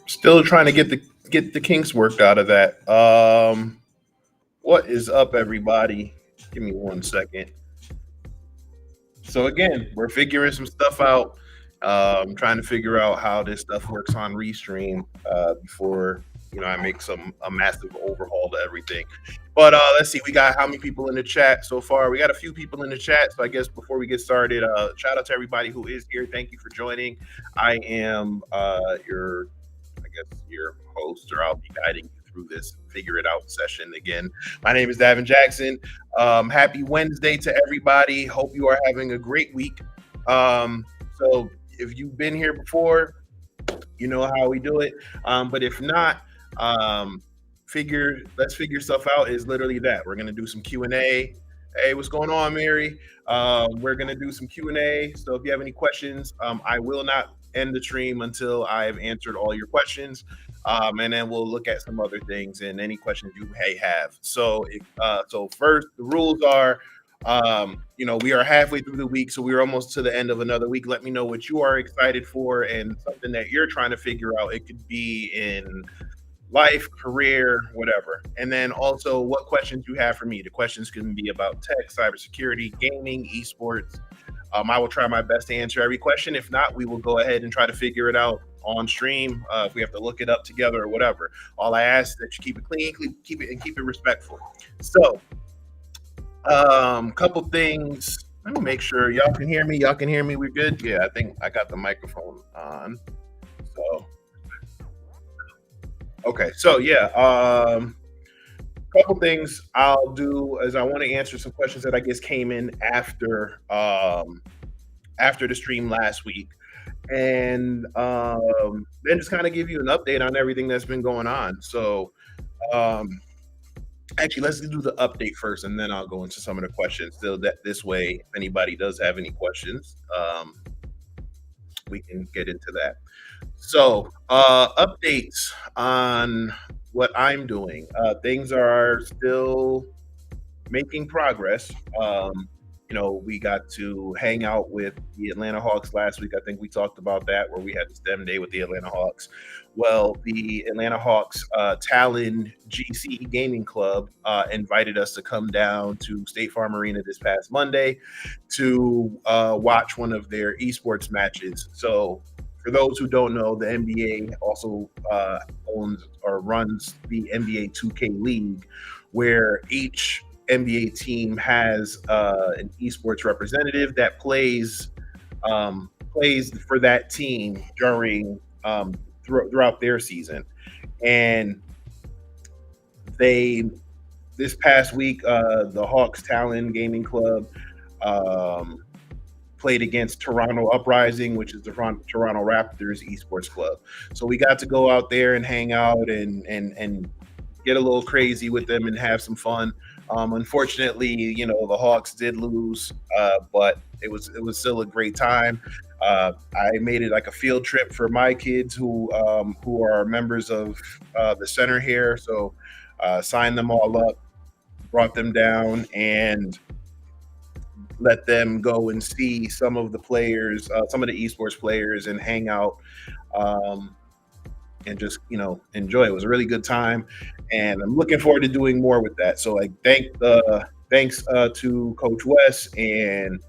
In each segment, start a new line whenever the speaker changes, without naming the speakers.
Still trying to get the kinks worked out of that. What is up, everybody? Give me 1 second. So again, we're figuring some stuff out. Trying to figure out how this stuff works on Restream before I make a massive overhaul to everything. But let's see, we got how many people in the chat so far? We got a few people in the chat. So I guess before we get started, shout out to everybody who is here. Thank you for joining. I am your host, or I'll be guiding you through this figure it out session again. My name is Davin Jackson. Happy Wednesday to everybody. Hope you are having a great week. So if you've been here before, you know how we do it. But if not, let's figure stuff out is literally that. We're gonna do some Q&A. Hey, what's going on, Mary? We're gonna do some Q&A. So if you have any questions, I will not end the stream until I've answered all your questions, and then we'll look at some other things and any questions you may have. So, first, the rules are, we are halfway through the week, so we're almost to the end of another week. Let me know what you are excited for and something that you're trying to figure out. It could be in life, career, whatever. And then also what questions you have for me. The questions can be about tech, cybersecurity, gaming, esports. I will try my best to answer every question. If not, we will go ahead and try to figure it out on stream. If we have to look it up together or whatever. All I ask is that you keep it clean, keep it respectful. So, couple things. Let me make sure y'all can hear me. Y'all can hear me. We're good. Yeah, I think I got the microphone on. So, okay. So yeah. Couple things I'll do is I want to answer some questions that I guess came in after the stream last week, and then just kind of give you an update on everything that's been going on. So Actually, let's do the update first, and then I'll go into some of the questions. So that this way, if anybody does have any questions, we can get into that. So, updates on what I'm doing. Things are still making progress. We got to hang out with the Atlanta Hawks last week. I think we talked about that, where we had the STEM day with the Atlanta Hawks. Well, the Atlanta Hawks Talon GC Gaming Club invited us to come down to State Farm Arena this past Monday to watch one of their esports matches. So, for those who don't know, the NBA also owns or runs the NBA 2K League, where each NBA team has an esports representative that plays for that team during throughout their season. And they this past week, the Hawks Talon Gaming Club um, played against Toronto Uprising, which is the Toronto Raptors esports club. So we got to go out there and hang out and get a little crazy with them and have some fun. Unfortunately, the Hawks did lose, but it was still a great time. I made it like a field trip for my kids who are members of the center here. So signed them all up, brought them down, and let them go and see some of the players, some of the esports players, and hang out. Um, and just enjoy. It was a really good time, and I'm looking forward to doing more with that. So like thanks to Coach Wes and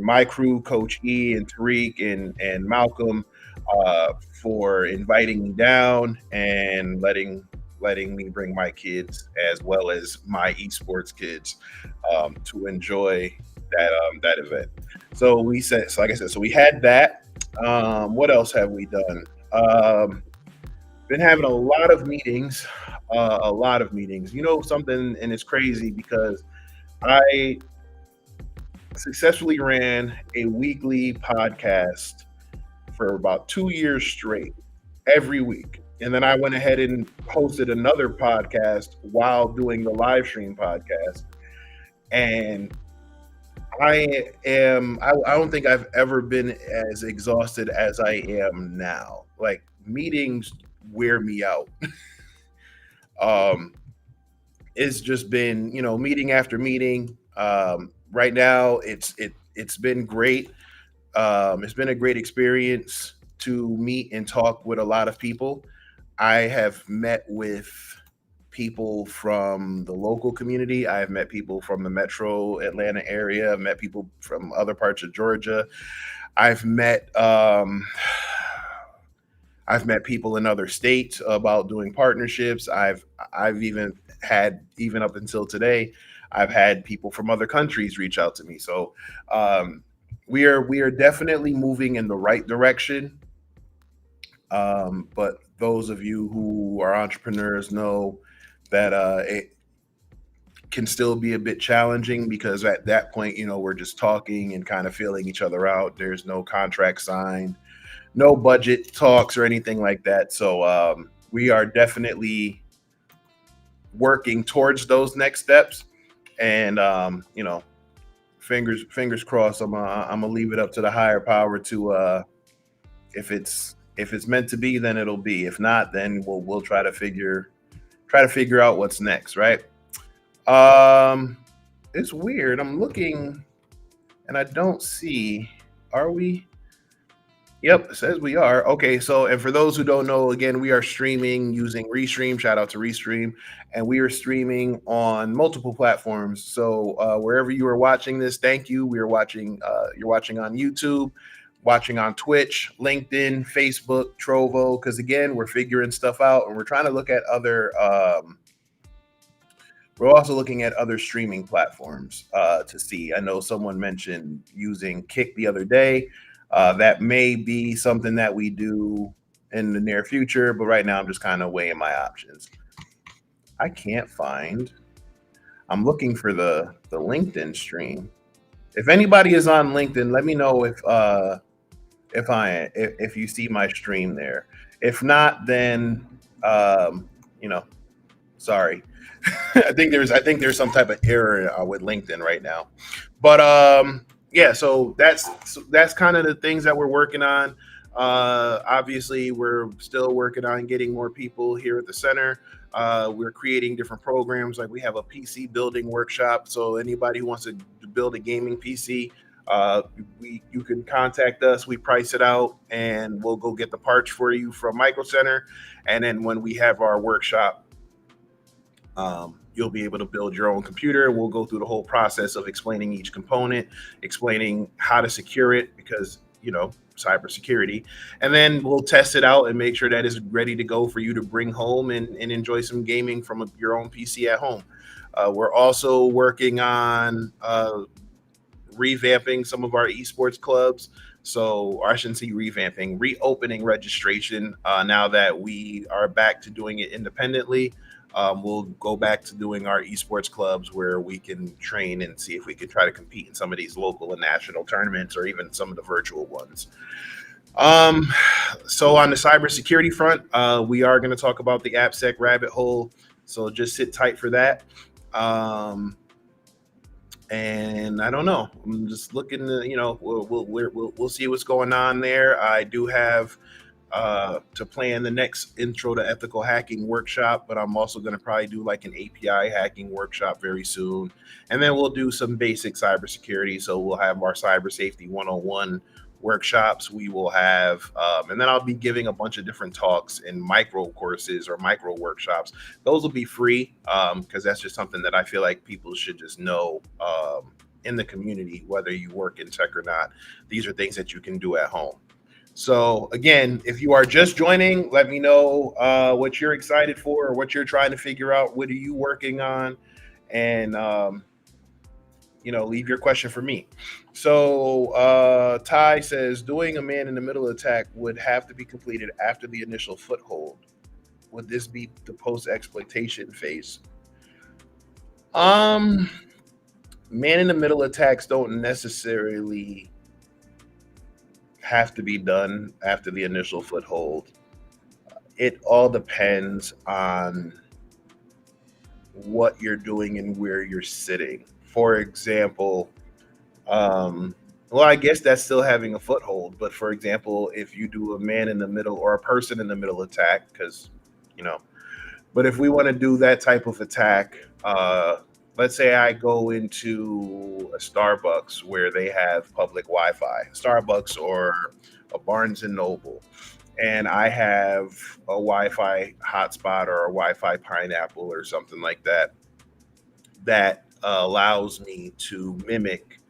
my crew, Coach E and Tariq and Malcolm, for inviting me down and letting me bring my kids as well as my esports kids to enjoy that event. So like I said, so we had that. What else have we done? Been having a lot of meetings, a lot of meetings. Something, and it's crazy because I successfully ran a weekly podcast for about 2 years straight, every week. And then I went ahead and hosted another podcast while doing the live stream podcast. And I don't think I've ever been as exhausted as I am now. Like, meetings wear me out. um, it's just been, meeting after meeting. Right now, it's been great. It's been a great experience to meet and talk with a lot of people. I have met with people from the local community. I've met people from the metro Atlanta area. I've met people from other parts of Georgia. I've met I've met people in other states about doing partnerships. I've even up until today, I've had people from other countries reach out to me. So we are definitely moving in the right direction. But those of you who are entrepreneurs know that it can still be a bit challenging, because at that point, we're just talking and kind of feeling each other out. There's no contract signed, no budget talks or anything like that. So we are definitely working towards those next steps. And fingers crossed. I'm gonna leave it up to the higher power to if it's meant to be, then it'll be. If not, then we'll try to figure out what's next, right? Um, it's weird. I'm looking and I don't see. Are we? Yep, it says we are. Okay, so and for those who don't know, again, we are streaming using Restream. Shout out to Restream, and we are streaming on multiple platforms. So wherever you are watching this, thank you. We are watching. You're watching on YouTube, watching on Twitch, LinkedIn, Facebook, Trovo. Because again, we're figuring stuff out, and we're trying to look at other. We're also looking at other streaming platforms to see. I know someone mentioned using Kick the other day. That may be something that we do in the near future, but right now I'm just kind of weighing my options. I can't find. I'm looking for the LinkedIn stream. If anybody is on LinkedIn, let me know if you see my stream there. If not, then um, you know Sorry. I think there's some type of error with LinkedIn right now. But yeah, so that's kind of the things that we're working on. Obviously, we're still working on getting more people here at the center. We're creating different programs. Like we have a PC building workshop. So anybody who wants to build a gaming PC, you can contact us. We price it out, and we'll go get the parts for you from Micro Center. And then when we have our workshop, you'll be able to build your own computer. We'll go through the whole process of explaining each component, explaining how to secure it, because cybersecurity, and then we'll test it out and make sure that it's ready to go for you to bring home and enjoy some gaming from your own PC at home. We're also working on revamping some of our esports clubs. So, or I shouldn't say revamping, reopening registration now that we are back to doing it independently. We'll go back to doing our esports clubs where we can train and see if we can try to compete in some of these local and national tournaments or even some of the virtual ones. Um, so on the cybersecurity front, we are going to talk about the Appsec Rabbit Hole. So just sit tight for that. Um, and I don't know. I'm just looking to, we'll see what's going on there. I do have to plan the next intro to ethical hacking workshop, but I'm also going to probably do like an API hacking workshop very soon. And then we'll do some basic cybersecurity. So we'll have our cyber safety 101 workshops. We will have, and then I'll be giving a bunch of different talks and micro courses or micro workshops. Those will be free because that's just something that I feel like people should just know in the community, whether you work in tech or not. These are things that you can do at home. So again, if you are just joining, let me know what you're excited for or what you're trying to figure out. What are you working on? And leave your question for me. So Ty says, doing a man in the middle attack would have to be completed after the initial foothold. Would this be the post exploitation phase? Um, Man in the middle attacks don't necessarily have to be done after the initial foothold. It all depends on what you're doing and where you're sitting. For example, well, I guess that's still having a foothold. But for example, if you do a man in the middle or a person in the middle attack, because, you know, but if we want to do that type of attack, let's say I go into a Starbucks where they have public Wi-Fi, Starbucks or a Barnes and Noble, and I have a Wi-Fi hotspot or a Wi-Fi pineapple or something like that that allows me to mimic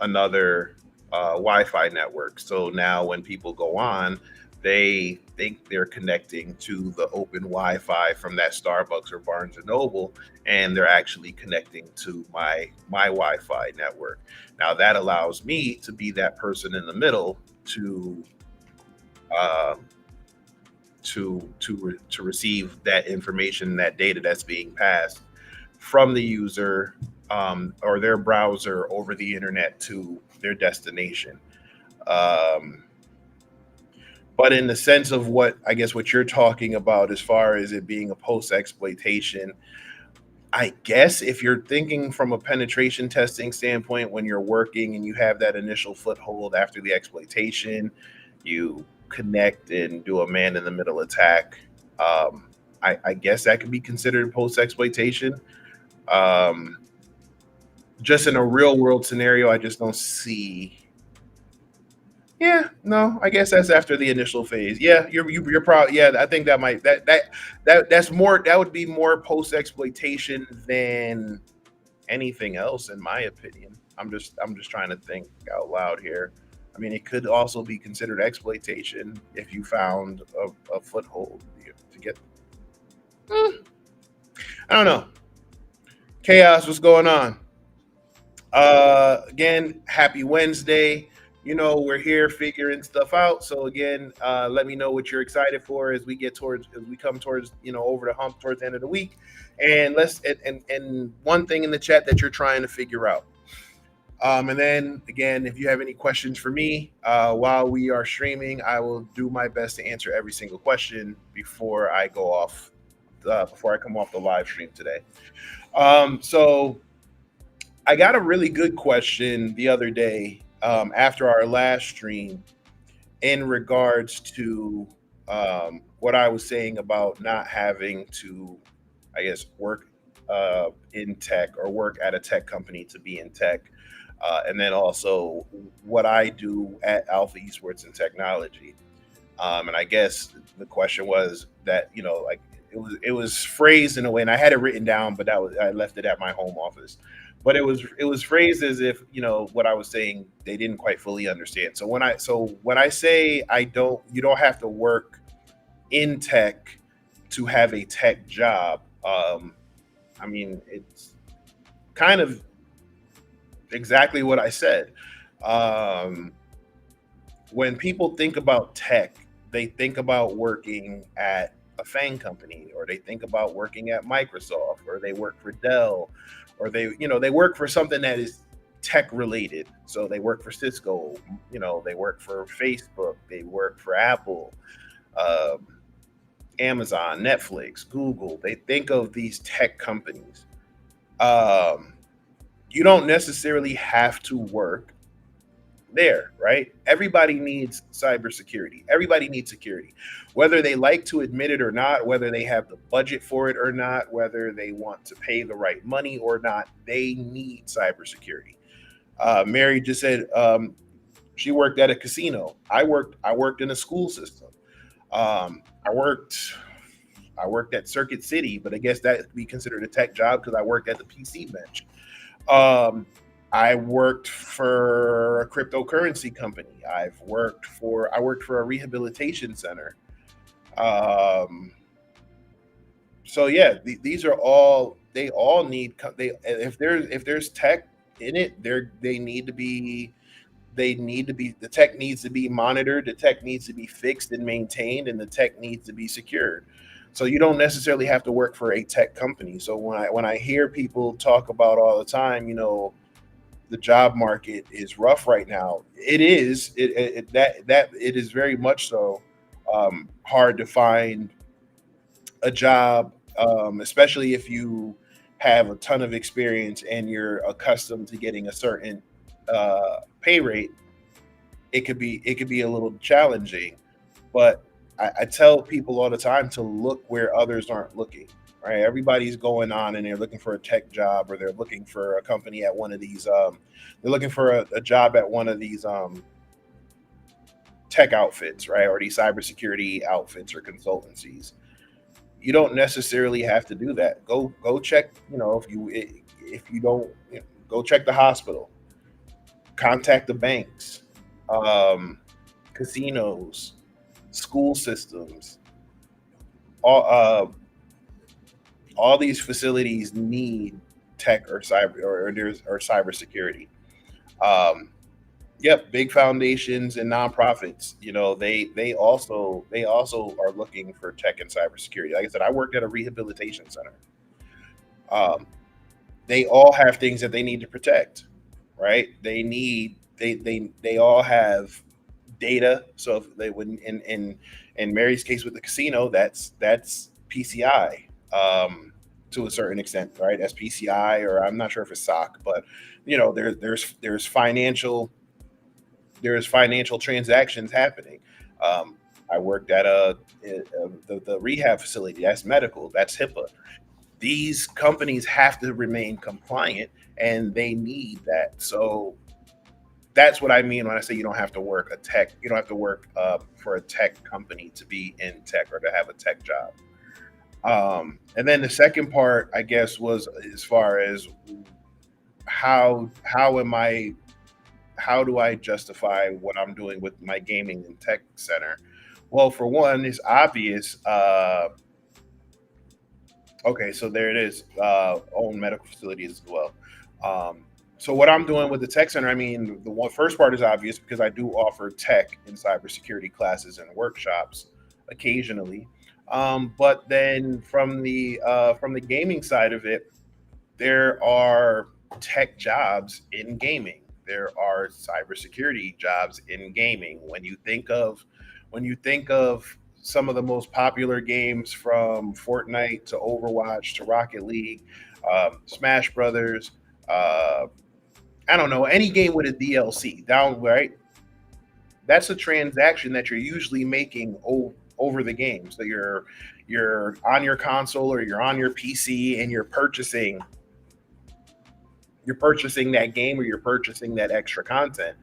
another Wi-Fi network. So now when people go on, they think they're connecting to the open Wi-Fi from that Starbucks or Barnes and Noble, and they're actually connecting to my Wi-Fi network. Now that allows me to be that person in the middle to uh, to receive that information, that data that's being passed from the user or their browser over the internet to their destination. Um, but in the sense of what I guess what you're talking about, as far as it being a post exploitation, I guess if you're thinking from a penetration testing standpoint, when you're working and you have that initial foothold after the exploitation, you connect and do a man in the middle attack. I guess that could be considered post exploitation. Um, just in a real world scenario, I just don't see. Yeah, no, I guess that's after the initial phase. Yeah, you're probably, yeah. I think that might that's more, that would be more post exploitation than anything else, in my opinion. I'm just trying to think out loud here. I mean, it could also be considered exploitation if you found a foothold to get. Hmm, I don't know. Chaos, what's going on? Again, happy Wednesday. We're here figuring stuff out. So again, let me know what you're excited for as we come towards, over the hump towards the end of the week. And and one thing in the chat that you're trying to figure out. And then again, if you have any questions for me while we are streaming, I will do my best to answer every single question before I go off before I come off the live stream today. So I got a really good question the other day after our last stream in regards to what I was saying about not having to, I guess, work in tech or work at a tech company to be in tech. And then also what I do at Alpha Esports and Technology. And I guess the question was that, like it was phrased in a way, and I had it written down, but that was I left it at my home office. But it was phrased as if what I was saying they didn't quite fully understand. So when I say you don't have to work in tech to have a tech job. I mean, it's kind of exactly what I said. Um, when people think about tech, they think about working at a FANG company, or they think about working at Microsoft, or they work for Dell, or they work for something that is tech related. So they work for Cisco, they work for Facebook, they work for Apple, um, Amazon, Netflix, Google. They think of these tech companies. Um, you don't necessarily have to work there, right? Everybody needs cybersecurity. Everybody needs security, whether they like to admit it or not, whether they have the budget for it or not, whether they want to pay the right money or not. They need cybersecurity. Mary just said she worked at a casino. I worked in a school system. Um, I worked I worked at Circuit City, but I guess that could be considered a tech job because I worked at the PC bench. Um, I worked for a cryptocurrency company. I worked for a rehabilitation center. Um, so yeah, these are all they all need. They if there's tech in it, they need to be the tech needs to be monitored, the tech needs to be fixed and maintained, and the tech needs to be secured. So you don't necessarily have to work for a tech company. So when I hear people talk about all the time, the job market is rough right now. It is it is very much so. Hard to find a job, especially if you have a ton of experience and you're accustomed to getting a certain pay rate. It could be a little challenging, but I tell people all the time to look where others aren't looking. Right? Everybody's going on and they're looking for a tech job, or they're looking for a company at one of these. They're looking for a job at one of these tech outfits, right, or these cybersecurity outfits or consultancies. You don't necessarily have to do that. Go check. If you don't, go check the hospital. Contact the banks, um, casinos, school systems. All these facilities need tech or cybersecurity. Um, yep, big foundations and nonprofits. They also are looking for tech and cybersecurity. Like I said, I worked at a rehabilitation center. Um, they all have things that they need to protect, right? They all have data. So if they would in Mary's case with the casino, that's PCI, to a certain extent, right? That's PCI, or I'm not sure if it's SOC, but there's financial transactions happening. Um, I worked at the rehab facility. That's medical. That's HIPAA. These companies have to remain compliant, and they need that. So that's what I mean when I say you don't have to work for a tech company to be in tech or to have a tech job. And then the second part, I guess, was as far as how do I justify what I'm doing with my gaming and tech center? Well, for one, it's obvious. Okay, so there it is. Own medical facilities as well. Um, so what I'm doing with the tech center, I mean, the first part is obvious because I do offer tech and cybersecurity classes and workshops occasionally. But then from the gaming side of it, there are tech jobs in gaming. There are cybersecurity jobs in gaming. When you think of some of the most popular games from Fortnite to Overwatch to Rocket League, Smash Brothers. Uh, I don't know, any game with a DLC down right. That's a transaction that you're usually making over the game. So you're on your console or you're on your PC and you're purchasing that game or you're purchasing that extra content.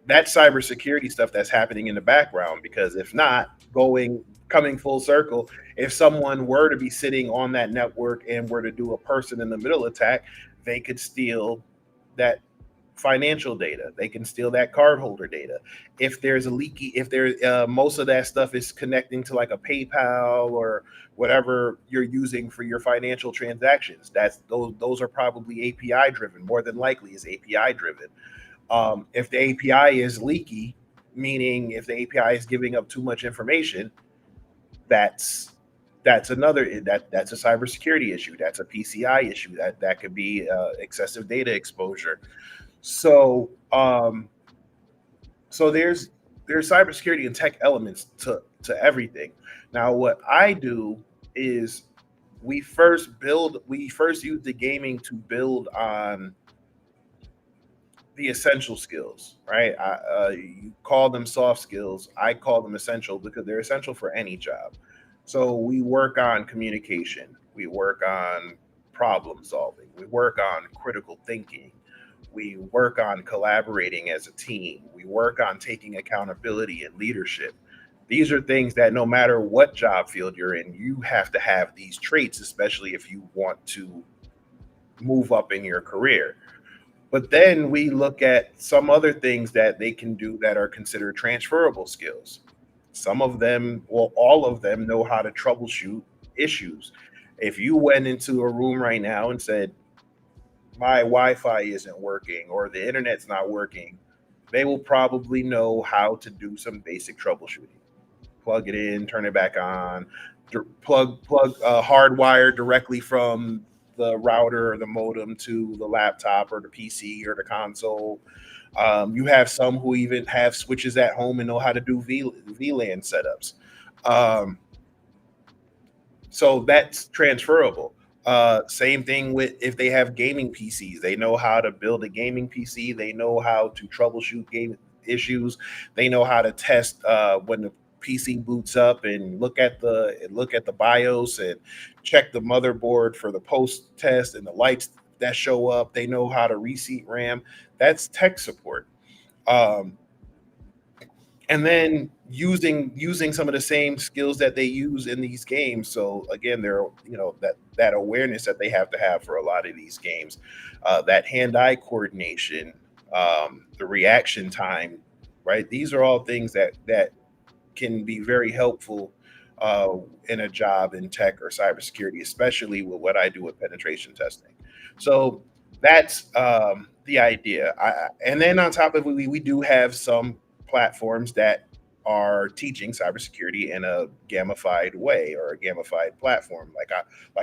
That's cybersecurity stuff that's happening in the background, because if not, coming full circle, if someone were to be sitting on that network and were to do a person in the middle attack, they could steal that financial data. They can steal that cardholder data. If there's a leaky, if there most of that stuff is connecting to like a PayPal or whatever you're using for your financial transactions, those are probably API driven. More than likely, is API driven. If the API is leaky, meaning if the API is giving up too much information, that's that's a cybersecurity issue. That's a PCI issue. That could be excessive data exposure. So so there's cybersecurity and tech elements to everything. Now, what I do is we first use the gaming to build on the essential skills, right? You call them soft skills. I call them essential because they're essential for any job. So we work on communication. We work on problem solving. We work on critical thinking. We work on collaborating as a team. We work on taking accountability and leadership. These are things that no matter what job field you're in, you have to have these traits, especially if you want to move up in your career. But then we look at some other things that they can do that are considered transferable skills. Some of them, well, all of them know how to troubleshoot issues. If you went into a room right now and said, my Wi-Fi isn't working or the internet's not working, they will probably know how to do some basic troubleshooting. Plug it in, turn it back on, plug hardwire directly from the router or the modem to the laptop or the PC or the console. You have some who even have switches at home and know how to do VLAN setups. Um, so that's transferable. Same thing with if they have gaming PCs, they know how to build a gaming PC. They know how to troubleshoot game issues. They know how to test when the PC boots up and look at the BIOS and check the motherboard for the post test and the lights that show up. They know how to reseat RAM. That's tech support. Um, and then using some of the same skills that they use in these games. So again, there that awareness that they have for a lot of these games, that hand-eye coordination, the reaction time, right? These are all things that can be very helpful in a job in tech or cybersecurity, especially with what I do with penetration testing. So that's the idea. And then on top of it, we do have some platforms that are teaching cybersecurity in a gamified way or a gamified platform, like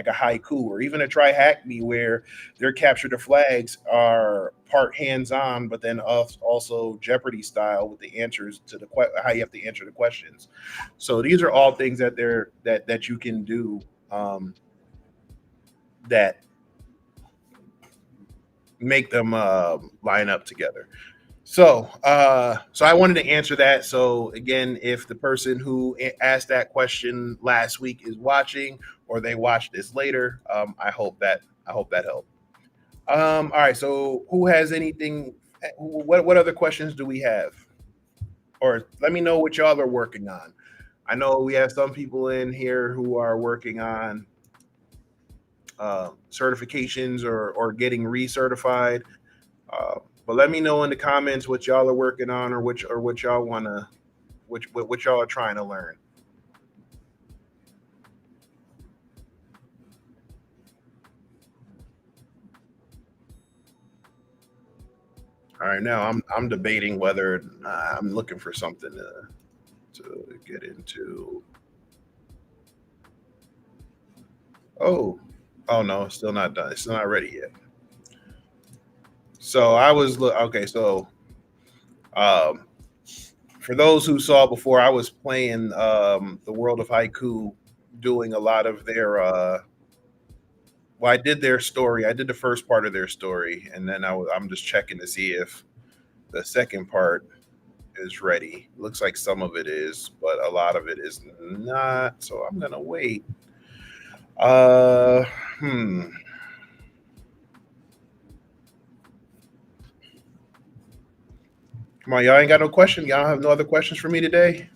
a haiku or even a try hack me, where their capture the flags are part hands on, but then also Jeopardy style with the answers to how you have to answer the questions. So these are all things that you can do, that make them line up together. So I wanted to answer that. So again, if the person who asked that question last week is watching, or they watch this later, I hope that helped. All right. So who has anything? What other questions do we have? Or let me know what y'all are working on. I know we have some people in here who are working on certifications or getting recertified. But let me know in the comments what y'all are working on, or what y'all wanna, what y'all are trying to learn. All right, now I'm debating whether I'm looking for something to get into. Oh, oh no, it's still not done. It's still not ready yet. So I was okay. So um, For those who saw before, I was playing the World of Haiku, doing a lot of their. Well, I did their story. I did the first part of their story, and then I'm just checking to see if the second part is ready. Looks like some of it is, but a lot of it is not. So I'm gonna wait. Uh, hmm. Come on, y'all ain't got no question. Y'all have no other questions for me today.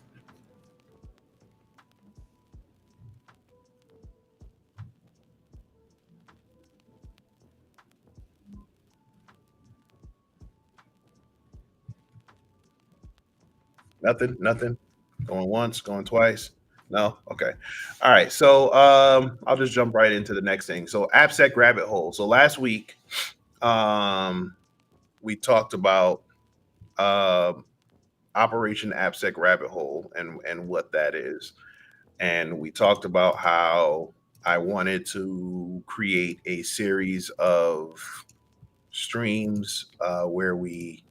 Nothing. Nothing. Going once. Going twice. No. Okay. All right. So I'll just jump right into the next thing. So Appsec Rabbit Hole. So last week, um, we talked about uh, Operation Appsec Rabbit Hole and what that is. And we talked about how I wanted to create a series of streams where we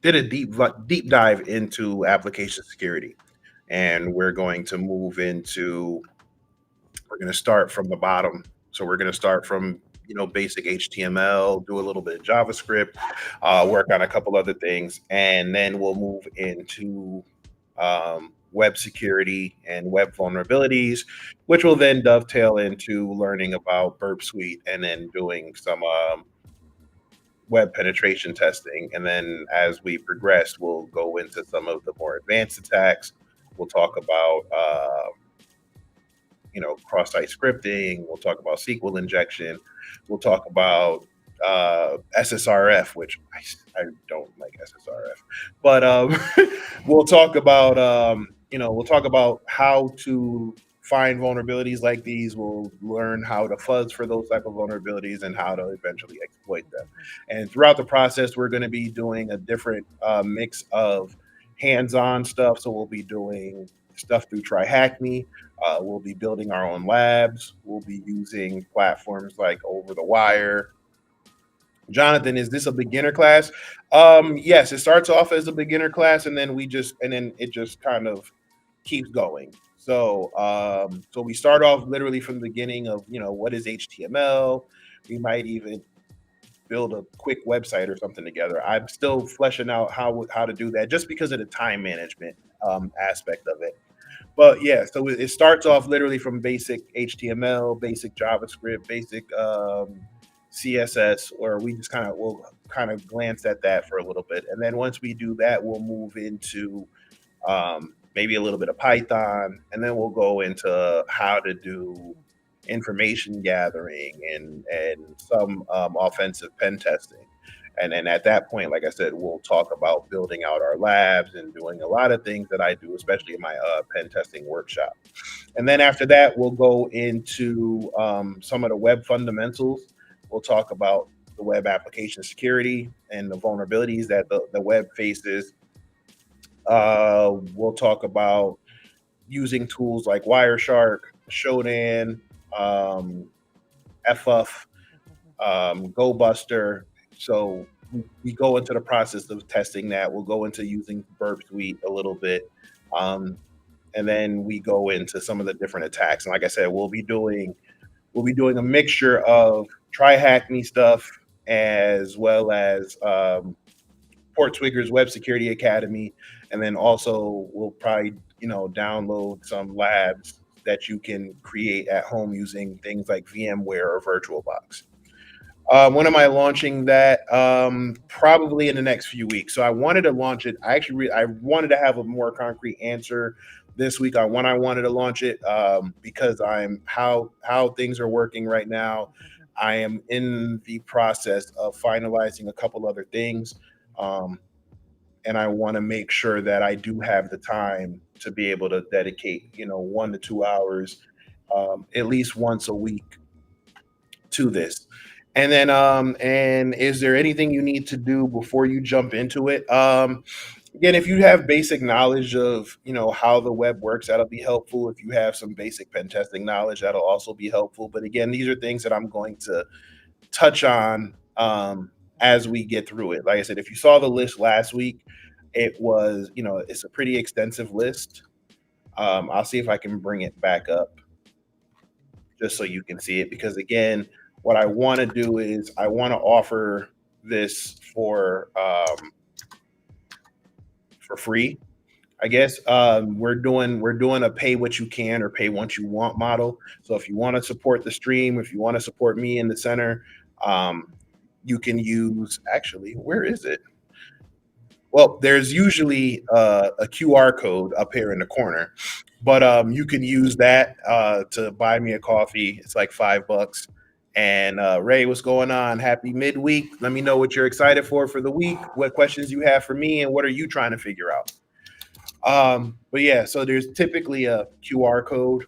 did a deep dive into application security, and we're going to move into. We're going to start from the bottom. So we're going to start from basic HTML, do a little bit of JavaScript, work on a couple other things, and then we'll move into web security and web vulnerabilities, which will then dovetail into learning about Burp Suite and then doing some web penetration testing. And then as we progress, we'll go into some of the more advanced attacks. We'll talk about cross-site scripting. We'll talk about SQL injection. We'll talk about SSRF, which I don't like SSRF, but we'll talk about we'll talk about how to find vulnerabilities like these. We'll learn how to fuzz for those type of vulnerabilities and how to eventually exploit them. And throughout the process, we're going to be doing a different mix of hands-on stuff. So we'll be doing stuff through Try Hack Me. We'll be building our own labs. We'll be using platforms like Over the Wire. Jonathan, is this a beginner class? Yes, it starts off as a beginner class, and then it just kind of keeps going. So we start off literally from the beginning of what is HTML. We might even build a quick website or something together. I'm still fleshing out how to do that, just because of the time management aspect of it. But yeah, so it starts off literally from basic HTML, basic JavaScript, basic CSS, or we'll kind of glance at that for a little bit, and then once we do that, we'll move into maybe a little bit of Python, and then we'll go into how to do information gathering and some offensive pen testing. And then at that point, like I said, we'll talk about building out our labs and doing a lot of things that I do, especially in my pen testing workshop. And then after that, we'll go into some of the web fundamentals. We'll talk about the web application security and the vulnerabilities that the web faces. We'll talk about using tools like Wireshark, Shodan, um, FUF, GoBuster. So we go into the process of testing that. We'll go into using Burp Suite a little bit. And then we go into some of the different attacks. And like I said, we'll be doing a mixture of Try Hack Me stuff, as well as Port Twigger's Web Security Academy. And then also we'll probably, download some labs that you can create at home using things like VMware or VirtualBox. When am I launching that? Probably in the next few weeks. So I wanted to launch it. I wanted to have a more concrete answer this week on when I wanted to launch it, because I'm how things are working right now. I am in the process of finalizing a couple other things, and I want to make sure that I do have the time to be able to dedicate 1 to 2 hours, at least once a week, to this. And then and is there anything you need to do before you jump into it? Again, if you have basic knowledge of how the web works, that'll be helpful. If you have some basic pen testing knowledge, that'll also be helpful. But again, these are things that I'm going to touch on as we get through it. Like I said, if you saw the list last week, it was, it's a pretty extensive list. I'll see if I can bring it back up just so you can see it, because again, what I want to do is I want to offer this for free. I guess we're doing a pay what you can or pay what you want model. So if you want to support the stream, if you want to support me in the center, um, you can use, actually, where is it? Well, there's usually a QR code up here in the corner, but you can use that to buy me a coffee. It's like $5. And Ray, what's going on? Happy midweek. Let me know what you're excited for the week, what questions you have for me, and what are you trying to figure out. But yeah, so there's typically a QR code,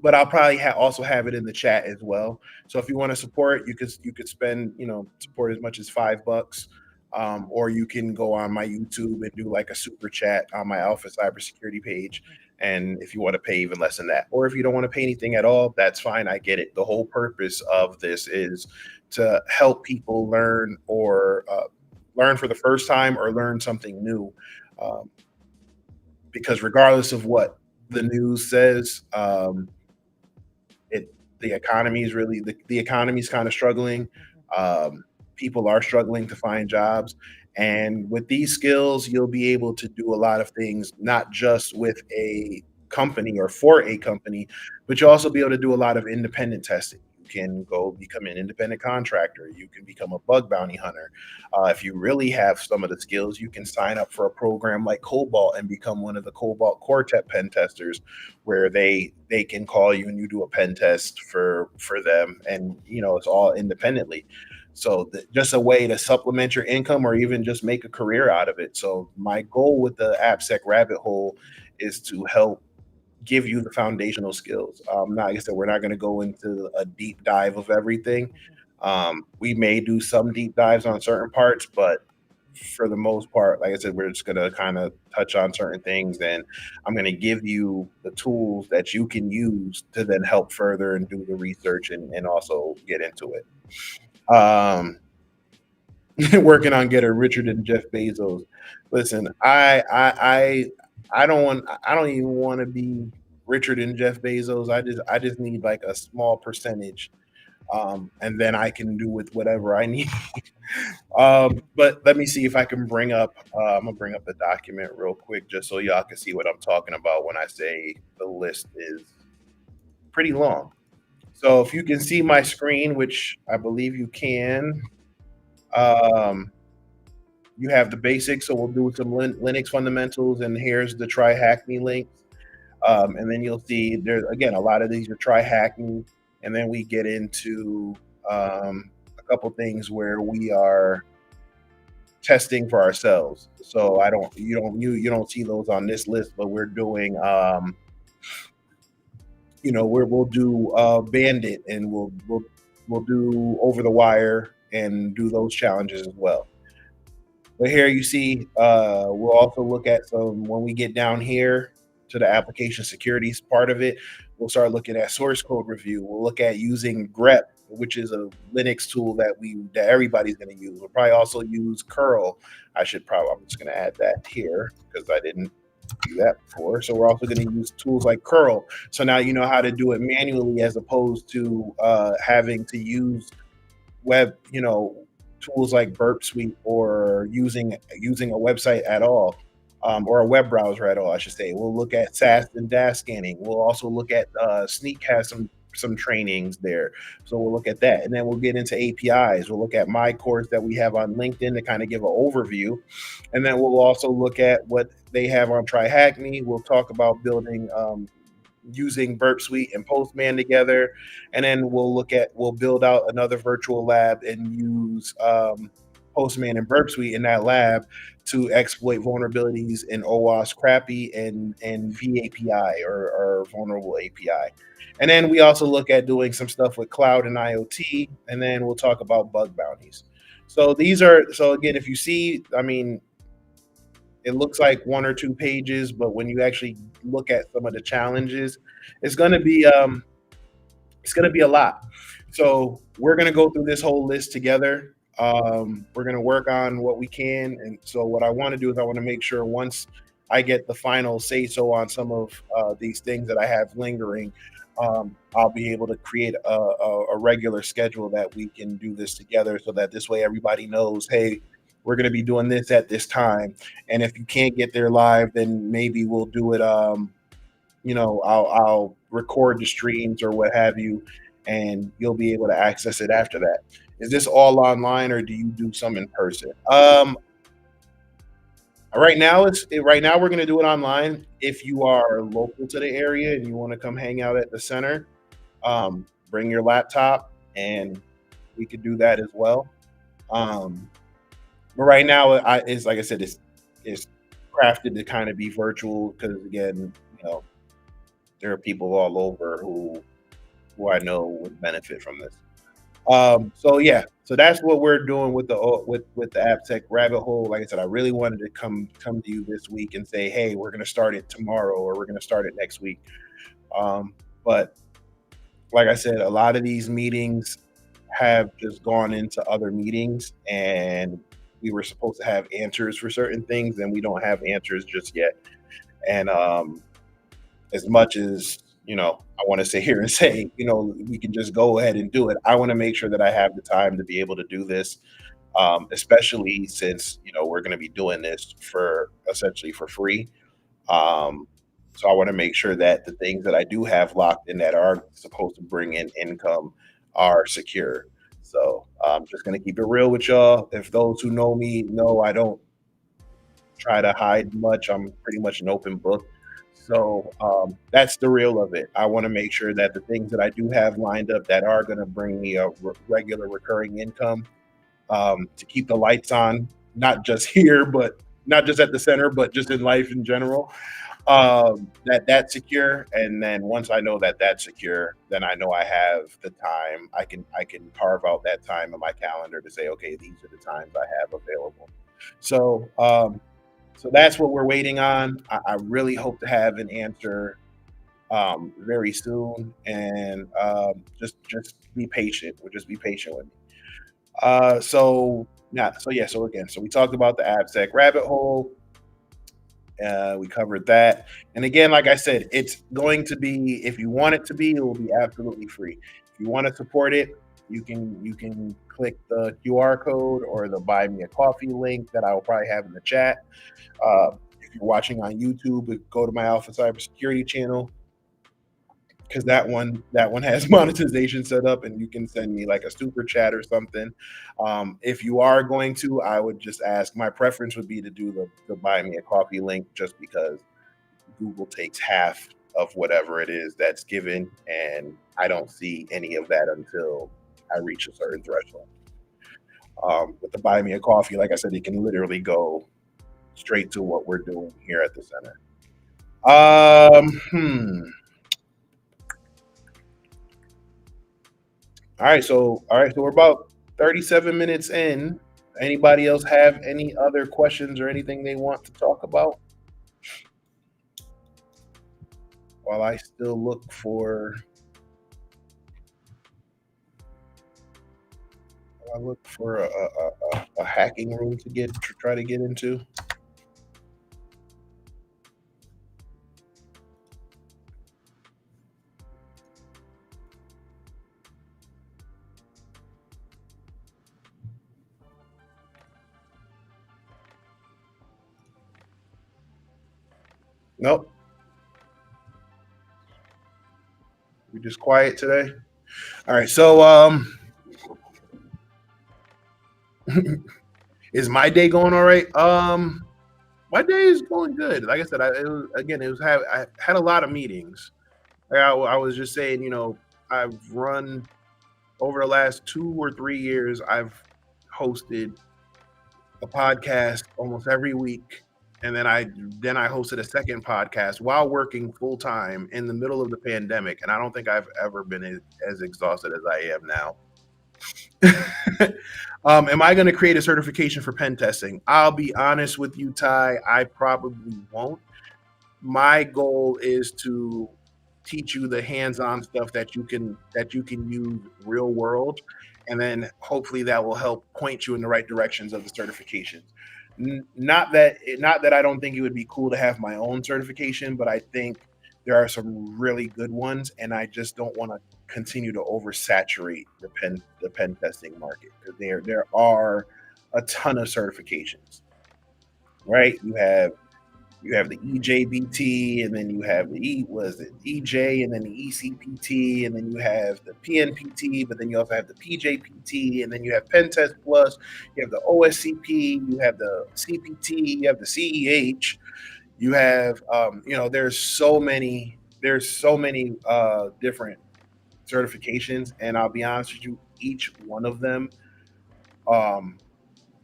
but I'll probably also have it in the chat as well. So if you want to support, you could spend, support as much as $5, or you can go on my YouTube and do like a super chat on my Alpha Cybersecurity page. And if you want to pay even less than that, or if you don't want to pay anything at all, that's fine. I get it. The whole purpose of this is to help people learn, or learn for the first time, or learn something new. Um, because regardless of what the news says, it the economy is really the economy is kind of struggling. People are struggling to find jobs, and with these skills, you'll be able to do a lot of things, not just with a company or for a company, but you'll also be able to do a lot of independent testing. You can go become an independent contractor. You can become a bug bounty hunter. If you really have some of the skills, you can sign up for a program like Cobalt and become one of the Cobalt Quartet pen testers, where they can call you and you do a pen test for them, and it's all independently. So just a way to supplement your income, or even just make a career out of it. So my goal with the Appsec Rabbit Hole is to help give you the foundational skills. Not, like I said, we're not going to go into a deep dive of everything. We may do some deep dives on certain parts, but for the most part, like I said, we're just going to kind of touch on certain things, and I'm going to give you the tools that you can use to then help further and do the research, and also get into it. Um, Working on getting richer than Jeff Bezos. Listen, I don't even want to be richer than Jeff Bezos. I just need like a small percentage, and then I can do with whatever I need. But let me see if I can bring up. I'm gonna bring up the document real quick just so y'all can see what I'm talking about when I say the list is pretty long. So if you can see my screen, which I believe you can, um, you have the basics. So we'll do some Linux fundamentals, and here's the try hack me links. And then you'll see there's, again, a lot of these are try hack me, and then we get into a couple things where we are testing for ourselves. So you don't see those on this list, but we're doing we'll do Bandit, and we'll do Over the Wire and do those challenges as well. But here you see, we'll also look at some, when we get down here to the application securities part of it, we'll start looking at source code review. We'll look at using grep, which is a Linux tool that everybody's going to use. We'll probably also use curl. I'm just going to add that here because I didn't do that before. So we're also going to use tools like curl. So now you know how to do it manually, as opposed to having to use web, tools like Burp Suite, or using a website at all, or a web browser at all, I should say. We'll look at SAST and DAS scanning. We'll also look at Sneak has some trainings there, so we'll look at that, and then we'll get into APIs. We'll look at my course that we have on LinkedIn to kind of give an overview, and then we'll also look at what they have on Try Hack Me. We'll talk about building using Burp Suite and Postman together, and then we'll build out another virtual lab and use Postman and Burp Suite in that lab to exploit vulnerabilities in OWASP Crappy and VAPI, or vulnerable API. And then we also look at doing some stuff with cloud and IoT, and then we'll talk about bug bounties. So again, if you see, I mean, it looks like 1 or 2 pages, but when you actually look at some of the challenges, it's going to be a lot. So we're going to go through this whole list together. We're going to work on what we can. And so, what I want to do is, I want to make sure once I get the final say so on some of these things that I have lingering, I'll be able to create a regular schedule that we can do this together so that this way everybody knows, hey, we're going to be doing this at this time. And if you can't get there live, then maybe we'll do it. I'll record the streams or what have you, and you'll be able to access it after that. Is this all online, or do you do some in person? Right now we're going to do it online. If you are local to the area and you want to come hang out at the center, bring your laptop and we could do that as well. Um, but right now, it's like I said, it's crafted to kind of be virtual because, again, you know, there are people all over who I know would benefit from this. So yeah, so that's what we're doing with the Appsec Rabbit Hole. Like I said, I really wanted to come to you this week and say, hey, we're going to start it tomorrow or we're going to start it next week. But like I said, a lot of these meetings have just gone into other meetings, and we were supposed to have answers for certain things, and we don't have answers just yet. And as much as I want to sit here and say, we can just go ahead and do it. I want to make sure that I have the time to be able to do this, especially since we're going to be doing this for essentially for free. Um, so I want to make sure that the things that I do have locked in that are supposed to bring in income are secure. So I'm just going to keep it real with y'all. If those who know me know I don't try to hide much, I'm pretty much an open book. So that's the real of it. I want to make sure that the things that I do have lined up that are going to bring me a regular recurring income, to keep the lights on, not just here, but not just at the center, but just in life in general. That's secure, and then once I know that that's secure, then I know I have the time. I can carve out that time in my calendar to say, okay, these are the times I have available. So so that's what we're waiting on. I really hope to have an answer very soon, and just be patient. We'll just be patient with me. So we talked about the AppSec rabbit hole. We covered that, and again, like I said, it's going to be, if you want it to be, it will be absolutely free. If you want to support it, you can click the QR code or the buy me a coffee link that I will probably have in the chat. If you're watching on YouTube, go to my Alpha Cybersecurity channel because that one has monetization set up, and you can send me like a super chat or something. If you are going to, I would just ask. My preference would be to do the buy me a coffee link, just because Google takes half of whatever it is that's given, and I don't see any of that until I reach a certain threshold. With the buy me a coffee, like I said, it can literally go straight to what we're doing here at the center. Um, hmm. All right, so we're about 37 minutes in. Anybody else have any other questions or anything they want to talk about? While I still look for a hacking room to try to get into. Nope. We just quiet today. All right. So is my day going all right? My day is going good. Like I said, I had a lot of meetings. I was just saying, I've run over the last 2 or 3 years. I've hosted a podcast almost every week, and then I hosted a second podcast while working full time in the middle of the pandemic, and I don't think I've ever been as exhausted as I am now. Am I going to create a certification for pen testing? I'll be honest with you, Ty. I probably won't. My goal is to teach you the hands-on stuff that you can use real world, and then hopefully that will help point you in the right directions of the certifications. Not that I don't think it would be cool to have my own certification, but I think there are some really good ones, and I just don't want to continue to oversaturate the pen testing market because there are a ton of certifications, right? You have the EJBT, and then you have the was it EJ, and then the ECPT, and then you have the PNPT, but then you also have the PJPT, and then you have Pen Test Plus, you have the OSCP, you have the CPT, you have the CEH, you have there's so many different certifications, and I'll be honest with you, each one of them um,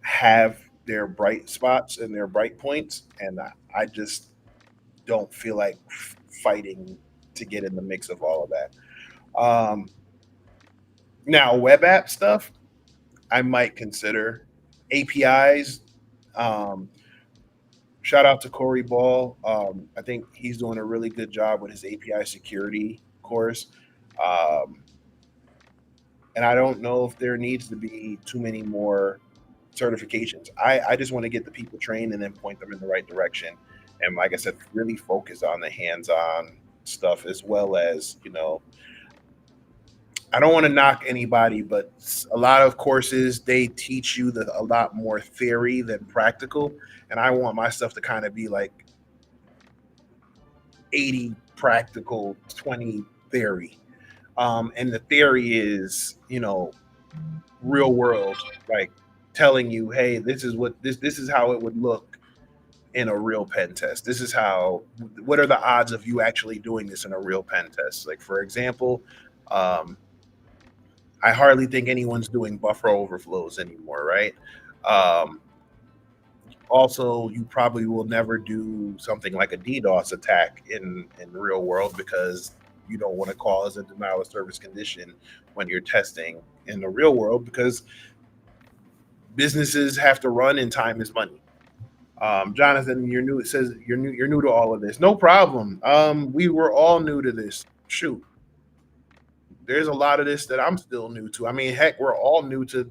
have their bright spots and their bright points, and I just don't feel like fighting to get in the mix of all of that. Now, web app stuff, I might consider APIs. Um, Shout out to Corey Ball. I think he's doing a really good job with his API security course. Um, and I don't know if there needs to be too many more certifications. I just want to get the people trained and then point them in the right direction. And like I said, really focus on the hands-on stuff as well as, I don't want to knock anybody, but a lot of courses they teach you a lot more theory than practical. And I want my stuff to kind of be like 80 practical, 20 theory. And the theory is, real world, like telling you, hey, this is how it would look in a real pen test. What are the odds of you actually doing this in a real pen test? Like, for example, um, I hardly think anyone's doing buffer overflows anymore, right? Um, Also, you probably will never do something like a DDoS attack in the real world because you don't want to cause a denial of service condition when you're testing in the real world because businesses have to run and time is money. Jonathan, you're new. It says you're new to all of this. No problem. We were all new to this. Shoot, there's a lot of this that I'm still new to. I mean, heck, we're all new to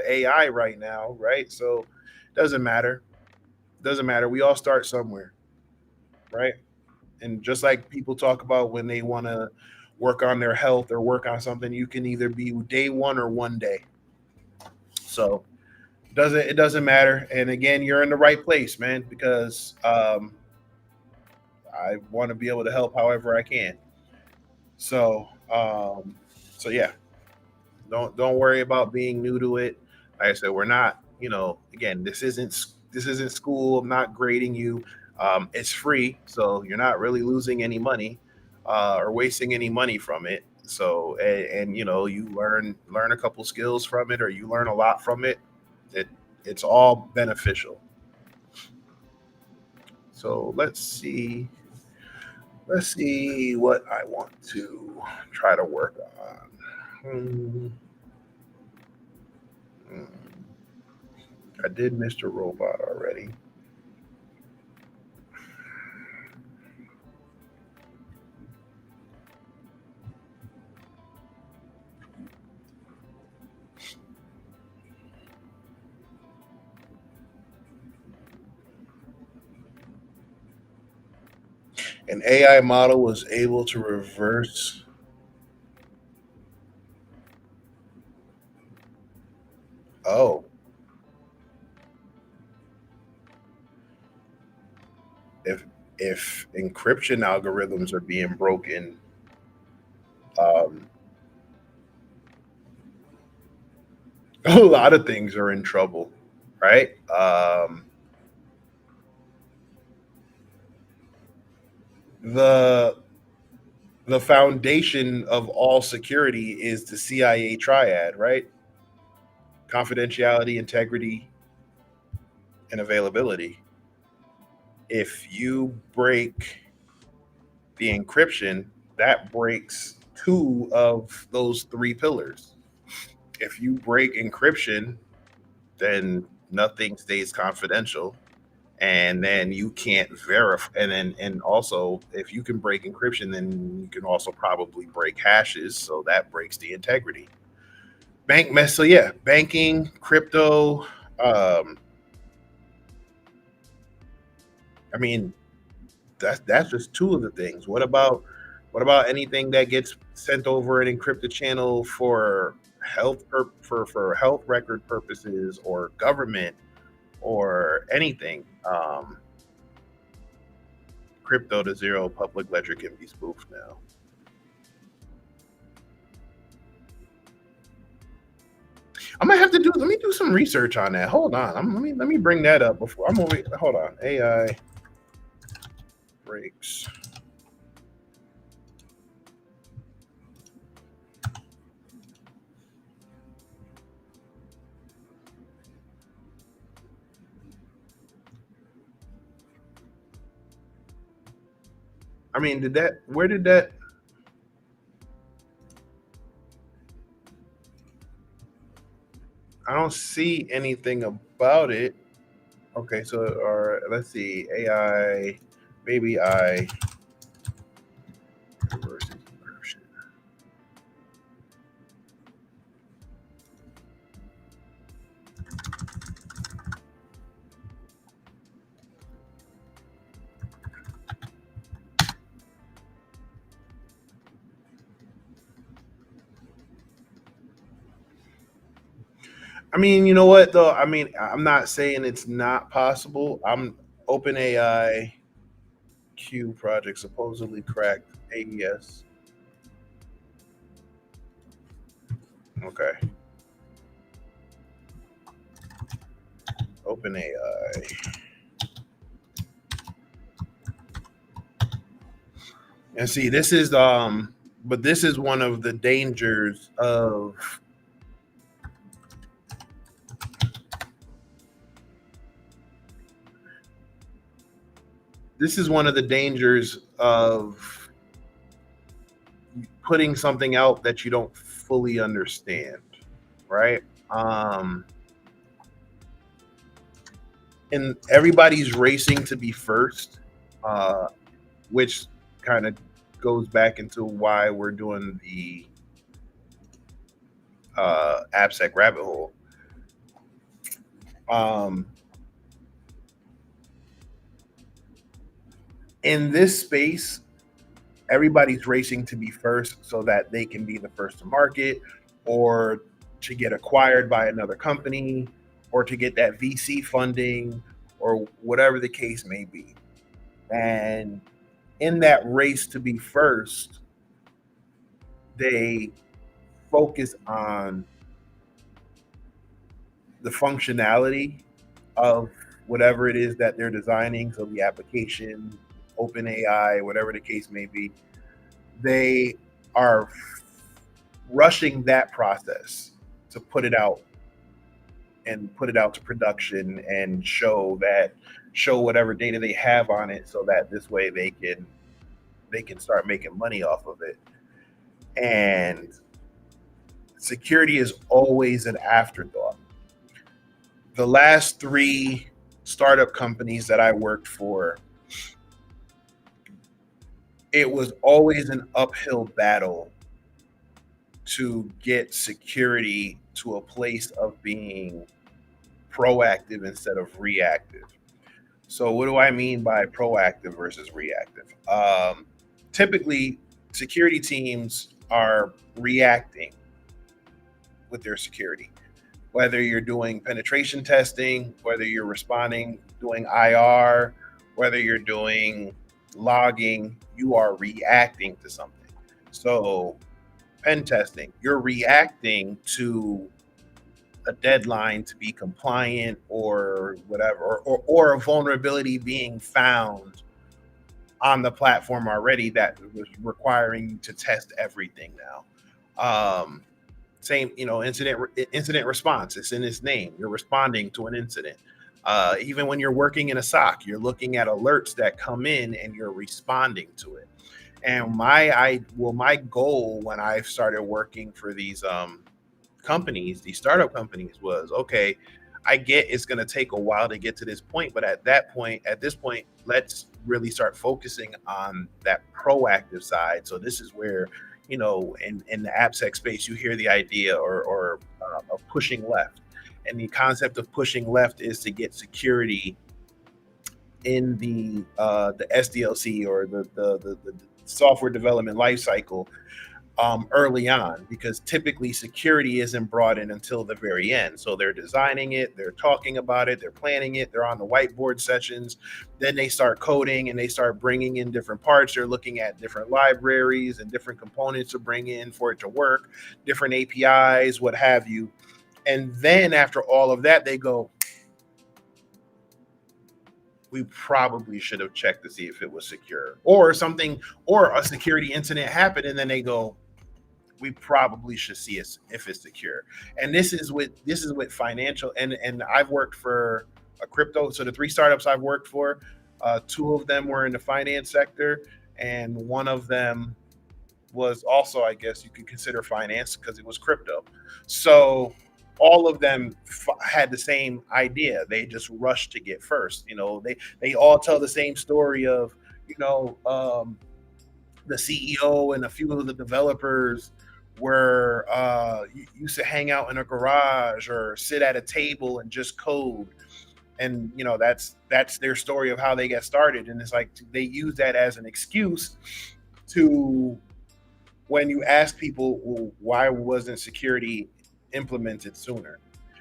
AI right now, right? So it doesn't matter. Doesn't matter. We all start somewhere, right? And just like people talk about when they want to work on their health or work on something, you can either be day one or one day. So it doesn't matter. And again, you're in the right place, man, because I want to be able to help however I can. So so yeah, don't worry about being new to it. Like I said, we're not, again, this isn't school. I'm not grading you. It's free, so you're not really losing any money or wasting any money from it. So and you learn a couple skills from it, or you learn a lot from it. It it's all beneficial. So let's see what I want to try to work on. Hmm, hmm. I did Mr. Robot already. An AI model was able to reverse. Oh, if if encryption algorithms are being broken, um, a lot of things are in trouble, right? The the foundation of all security is the CIA triad, right? Confidentiality, integrity, and availability. If you break the encryption, that breaks two of those three pillars. If you break encryption, then nothing stays confidential, and then you can't verify. And also, if you can break encryption, then you can also probably break hashes, so that breaks the integrity. bank mess. So yeah, banking, crypto. Um, I mean, that's just two of the things. What about anything that gets sent over an encrypted channel for for health record purposes or government or anything? Crypto to zero public ledger can be spoofed now. I might have to do. Let me do some research on that. Hold on. Let me bring that up before I'm over. Hold on. AI breaks. I mean, did that? Where did that? I don't see anything about it. Okay, so or let's see. AI, baby I reverse encryption. I mean, you know what though? I mean, I'm not saying it's not possible. I'm OpenAI Q project supposedly cracked AES. Okay, OpenAI. And see, but this is one of the dangers of this is one of the dangers of putting something out that you don't fully understand, right? And everybody's racing to be first, uh, which kind of goes back into why we're doing the Appsec Rabbit Hole. Um, in this space, everybody's racing to be first so that they can be the first to market or to get acquired by another company or to get that VC funding or whatever the case may be. And in that race to be first, they focus on the functionality of whatever it is that they're designing. So the application, open AI, whatever the case may be, they are rushing that process to put it out and put it out to production and show whatever data they have on it so that this way they can start making money off of it. And security is always an afterthought. The last three startup companies that I worked for, it was always an uphill battle to get security to a place of being proactive instead of reactive. So, what do I mean by proactive versus reactive? Typically, security teams are reacting with their security, whether you're doing penetration testing, whether you're responding, doing IR, whether you're doing logging, you are reacting to something. So, pen testing, you're reacting to a deadline to be compliant or whatever, or a vulnerability being found on the platform already that was requiring you to test everything now. Same, incident response. It's in its name. You're responding to an incident. Even when you're working in a SOC, you're looking at alerts that come in and you're responding to it. And my goal when I started working for these companies, these startup companies, was okay. I get it's going to take a while to get to this point, but at this point, let's really start focusing on that proactive side. So this is where, in the AppSec space, you hear the idea, or of pushing left. And the concept of pushing left is to get security in the SDLC, or the software development lifecycle, early on, because typically security isn't brought in until the very end. So they're designing it, they're talking about it, they're planning it, they're on the whiteboard sessions. Then they start coding and they start bringing in different parts. They're looking at different libraries and different components to bring in for it to work, different APIs, what have you. And then after all of that, they go, we probably should have checked to see if it was secure, or something, or a security incident happened, and then they go, we probably should see it if it's secure. And this is with financial, and I've worked for a crypto. So the three startups I've worked for, two of them were in the finance sector, and one of them was also, I guess you could consider finance, because it was crypto. So all of them had the same idea. They just rushed to get first. They all tell the same story of, you know, the CEO and a few of the developers were used to hang out in a garage or sit at a table and just code. And that's their story of how they get started. And it's like they use that as an excuse to, when you ask people, well, why wasn't security implemented sooner?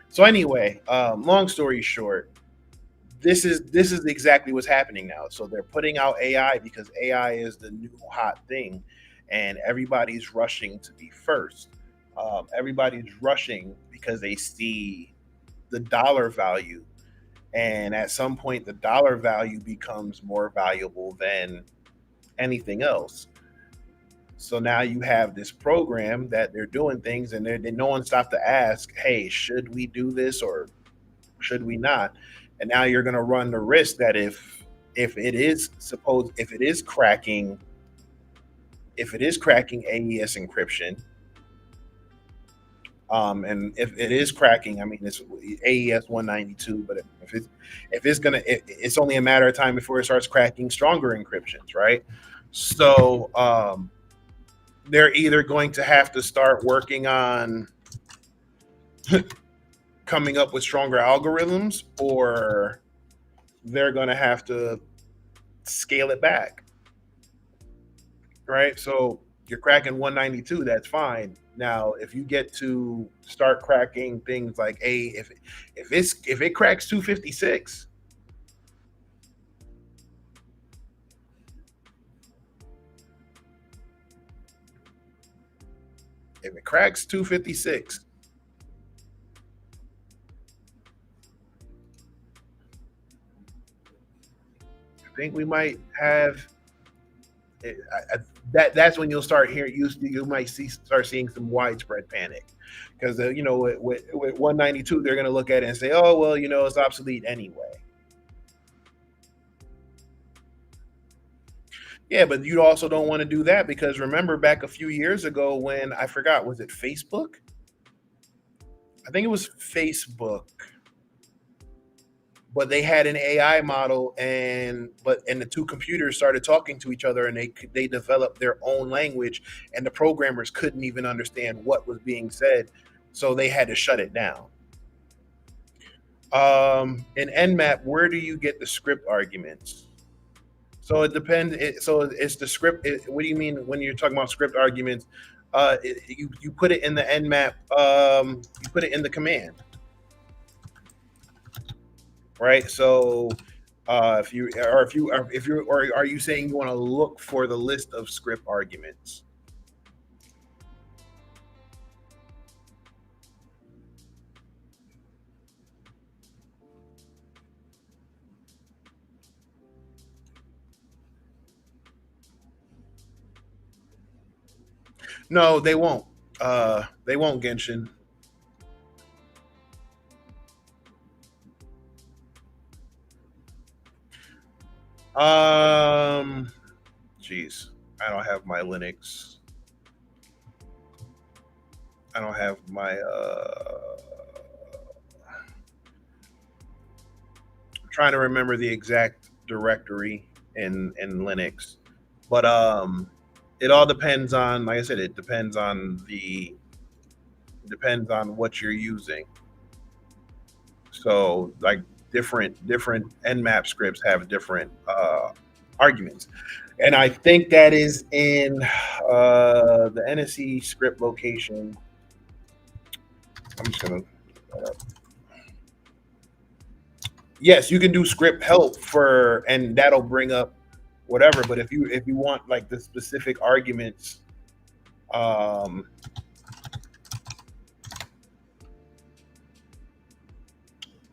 So anyway, long story short, this is exactly what's happening now. So they're putting out AI because AI is the new hot thing, and everybody's rushing to be first. Everybody's rushing because they see the dollar value, and at some point, the dollar value becomes more valuable than anything else. So now you have this program that they're doing things, and no one stopped to ask, "Hey, should we do this or should we not?" And now you're going to run the risk that if it is cracking AES encryption, and if it is cracking, I mean it's AES 192, but it's only a matter of time before it starts cracking stronger encryptions, right? So they're either going to have to start working on coming up with stronger algorithms, or they're going to have to scale it back, right? So you're cracking 192, that's fine. Now, if you get to start cracking things like if it cracks 256, if it cracks 256, I think we might have that's when you'll start hearing you might start seeing some widespread panic, because with 192 they're going to look at it and say, oh well, it's obsolete anyway. Yeah, but you also don't want to do that, because remember back a few years ago when, I forgot, was it Facebook? I think it was Facebook, but they had an AI model, and the two computers started talking to each other, and they developed their own language, and the programmers couldn't even understand what was being said, so they had to shut it down. In Nmap, where do you get the script arguments? So it depends. So it's the script. What do you mean when you're talking about script arguments? You put it in the Nmap. You put it in the command, right? So if you or are you saying you want to look for the list of script arguments? No, they won't. They won't, Genshin. Um, Jeez, I don't have my Linux. I don't have my. I'm trying to remember the exact directory in Linux, but it all depends on. Like I said, it depends on It depends on what you're using. So like different Nmap scripts have different arguments, and I think that is in the NSE script location. I'm just gonna. Yes, you can do script help for, and that'll bring up whatever. But if you want like the specific arguments, um,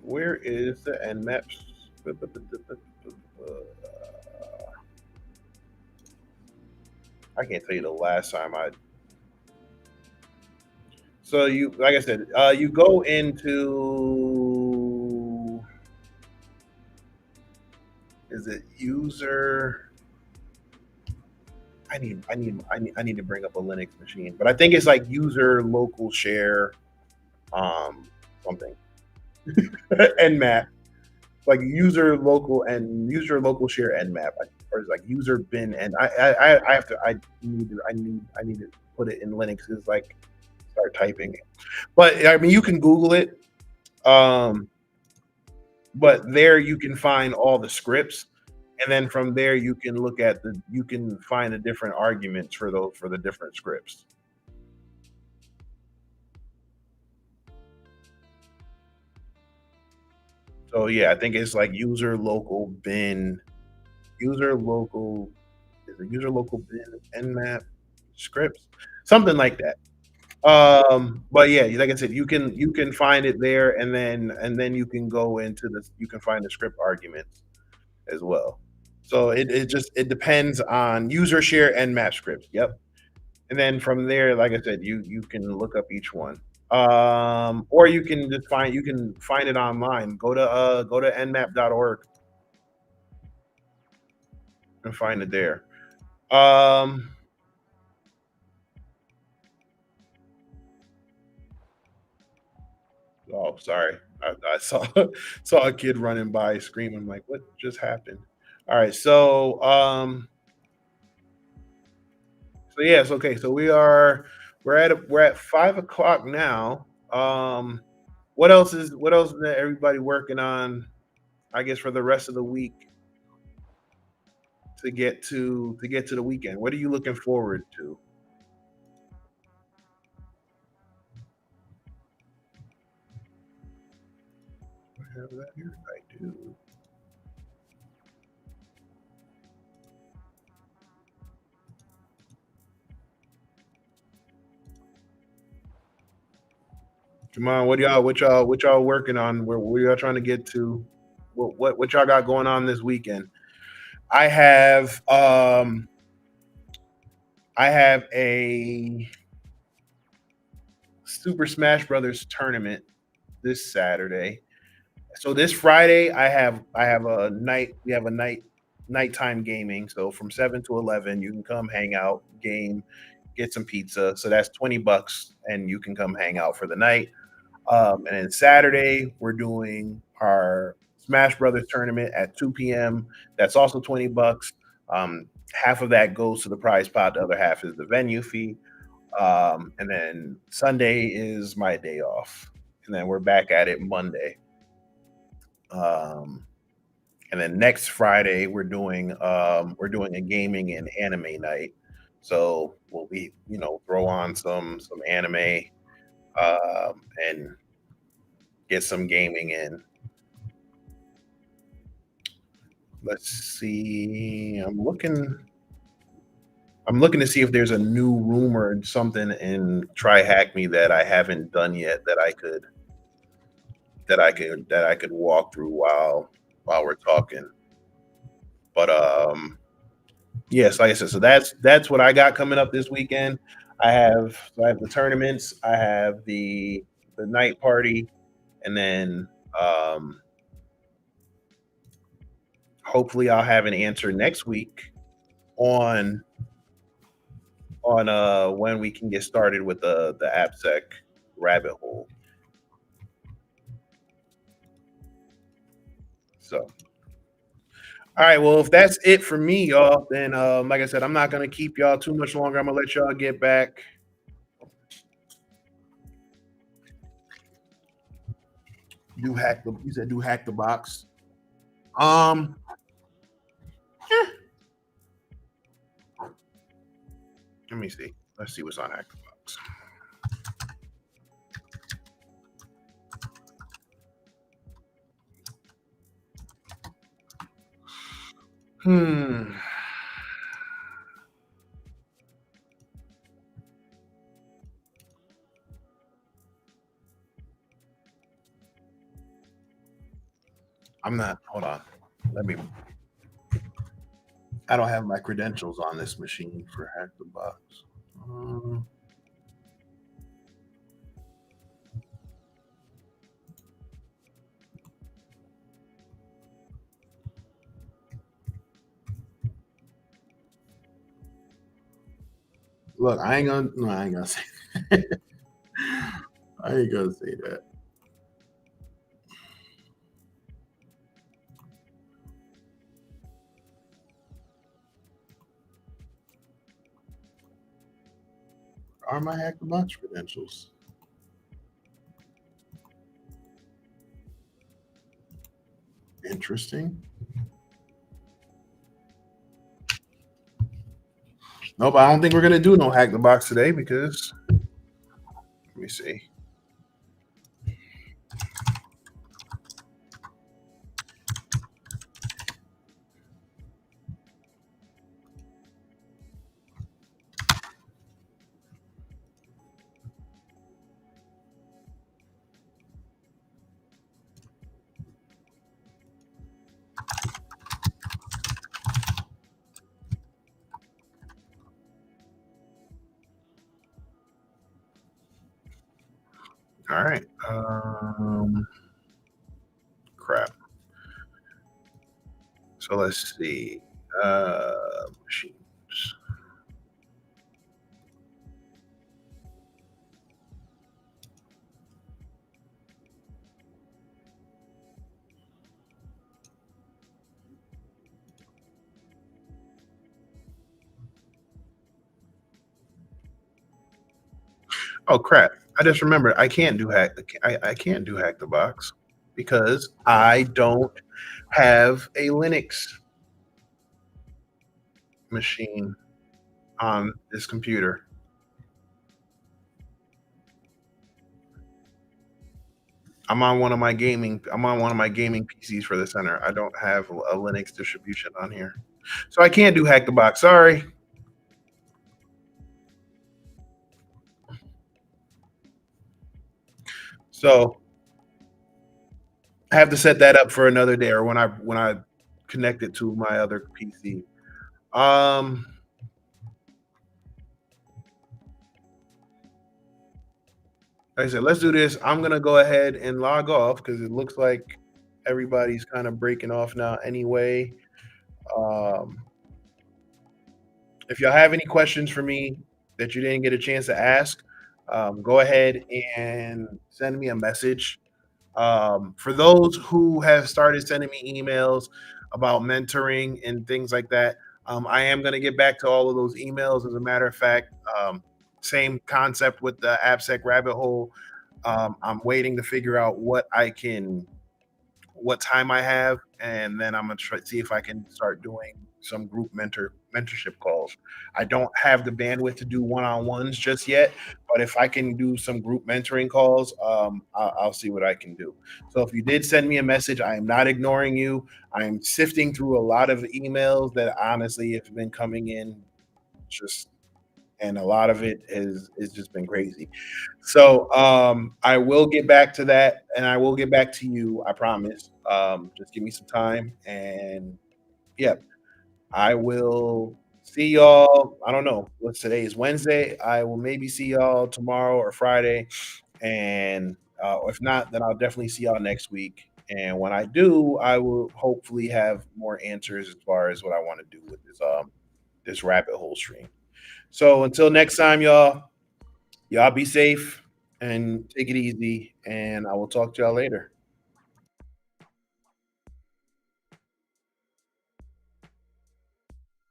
where is the Nmap? I can't tell you the last time I. So you, like I said, you go into, is it user? I need to bring up a Linux machine, but I think it's like user local share, something, Nmap, like user local share Nmap, or it's like user bin, and I have to I need to put it in Linux. Is like start typing it, but I mean you can Google it. Um, but there you can find all the scripts, and then from there you can find the different arguments for those for the different scripts. So yeah, I think it's like user local bin, user local, is it user local bin nmap scripts, something like that. But yeah, like I said, you can find it there, and then you can go into this, you can find the script arguments as well. So it depends on user share and map scripts. Yep. And then from there, like I said, you can look up each one. Or you can find it online. Go to nmap.org and find it there. Um oh sorry. I saw saw a kid running by screaming. I'm like, what just happened? All right, so yes, okay. So we're at 5 o'clock now. What else is everybody working on? I guess for the rest of the week to get to the weekend. What are you looking forward to? I have that here. I do. Come on, what y'all working on? Where y'all trying to get to? What y'all got going on this weekend? I have I have a Super Smash Brothers tournament this Saturday. So this Friday, I have a night. We have a nighttime gaming. So from 7 to 11, you can come hang out, game, get some pizza. So that's $20, and you can come hang out for the night. And then Saturday, we're doing our Smash Brothers tournament at 2 p.m. That's also $20. Half of that goes to the prize pot. The other half is the venue fee. And then Sunday is my day off, and then we're back at it Monday. Um, and then next Friday we're doing a gaming and anime night. So we'll be throw on some anime, and get some gaming in. Let's see. I'm looking to see if there's a new rumor and something in Try Hack Me that I haven't done yet that I could walk through while we're talking. But yes, like I said, so that's what I got coming up this weekend. I have the tournaments, I have the night party, and then hopefully I'll have an answer next week on when we can get started with the Appsec Rabbit Hole. So all right, well, if that's it for me, y'all, then like I said, I'm not gonna keep y'all too much longer. I'm gonna let y'all get back Do hack the you said do hack the box. Um, eh, let me see. Let's see what's on hack the box. Hmm. I'm not. Hold on. Let me. I don't have my credentials on this machine for hack the box. Um, look, I ain't gonna. No, I ain't gonna say. I ain't gonna say that. Are my hack the box credentials? Interesting. Nope, I don't think we're gonna do no hack the box today because let me see. All right. Crap. So let's see. Machines. Oh crap! I just remembered. I can't do hack. I can't do hack the box because I don't have a Linux machine on this computer. I'm on one of my gaming PCs for the center. I don't have a Linux distribution on here. So I can't do hack the box. Sorry. So I have to set that up for another day or when I connect it to my other PC. Um like I said, let's do this. I'm gonna go ahead and log off because it looks like everybody's kind of breaking off now anyway. Um, if y'all have any questions for me that you didn't get a chance to ask, go ahead and send me a message. For those who have started sending me emails about mentoring and things like that, I am going to get back to all of those emails. As a matter of fact, same concept with the Appsec Rabbit Hole. I'm waiting to figure out what time I have, and then I'm gonna try see if I can start doing some group mentorship calls. I don't have the bandwidth to do one-on-ones just yet, but if I can do some group mentoring calls, I'll see what I can do. So if you did send me a message, I am not ignoring you. I am sifting through a lot of emails that honestly have been coming in just and a lot of it is just been crazy. So I will get back to that, and I will get back to you. I promise. Just give me some time, and yeah, I will see y'all. I don't know what's today is Wednesday. I will maybe see y'all tomorrow or Friday, and if not, then I'll definitely see y'all next week. And when I do, I will hopefully have more answers as far as what I want to do with this rabbit hole stream. So until next time, y'all be safe and take it easy. And I will talk to y'all later.